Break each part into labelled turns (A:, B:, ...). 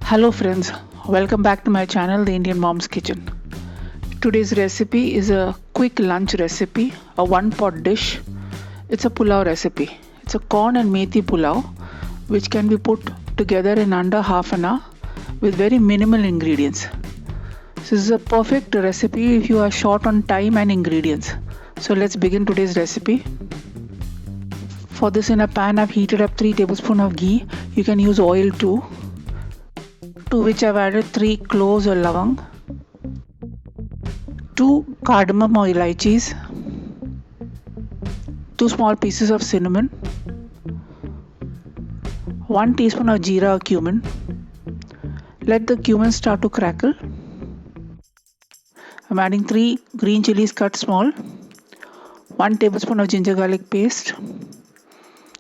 A: Hello friends, welcome back to my channel, The Indian Mom's Kitchen. Today's recipe is a quick lunch recipe, a one-pot dish. It's a pulao recipe. It's a corn and methi pulao which can be put together in under half an hour with very minimal ingredients. This is a perfect recipe if you are short on time and ingredients. So let's begin today's recipe. For this, in a pan I've heated up 3 tablespoons of ghee. You can use oil too. To which I've added 3 cloves or Laung, 2 cardamom or Elaichis, 2 small pieces of cinnamon, 1 teaspoon of Jeera or Cumin. Let the cumin start to crackle. I'm adding 3 green chillies cut small, 1 tablespoon of ginger garlic paste.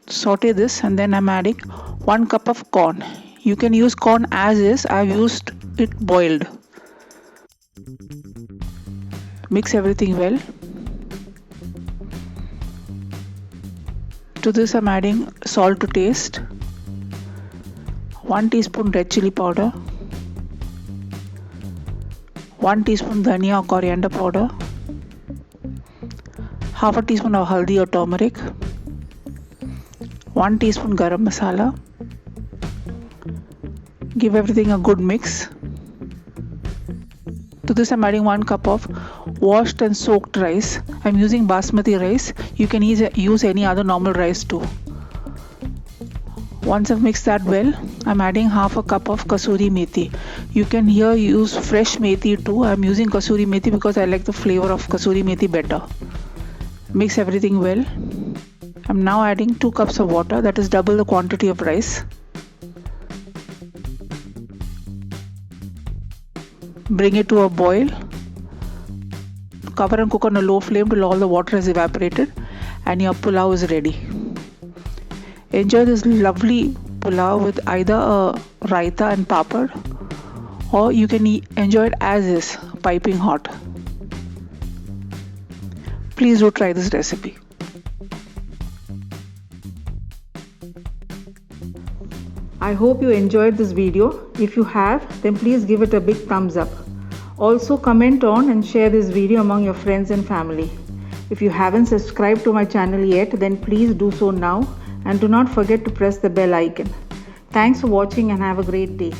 A: Saute this and then I'm adding 1 cup of corn. You can use corn as is. I've used it boiled. Mix everything well. To this I'm adding salt to taste, 1 teaspoon red chilli powder, 1 teaspoon Dhania or Coriander powder, half a teaspoon of Haldi or Turmeric, 1 teaspoon Garam masala. Give everything a good mix. To this I'm adding 1 cup of washed and soaked rice. I'm using basmati rice. You can use any other normal rice too. Once I've mixed that well, I'm adding half a cup of Kasuri Methi. You can here use fresh methi too. I'm using Kasuri Methi because I like the flavor of Kasuri Methi better. Mix everything well. I'm now adding 2 cups of water, that is double the quantity of rice. Bring it to a boil. Cover and cook on a low flame till all the water has evaporated and your pulao is ready. Enjoy this lovely pulao with either a raita and papad, or you can enjoy it as is, piping hot. Please do try this recipe. I hope you enjoyed this video. If you have, then please give it a big thumbs up. Also comment on and share this video among your friends and family. If you haven't subscribed to my channel yet, then please do so now and do not forget to press the bell icon. Thanks for watching and have a great day.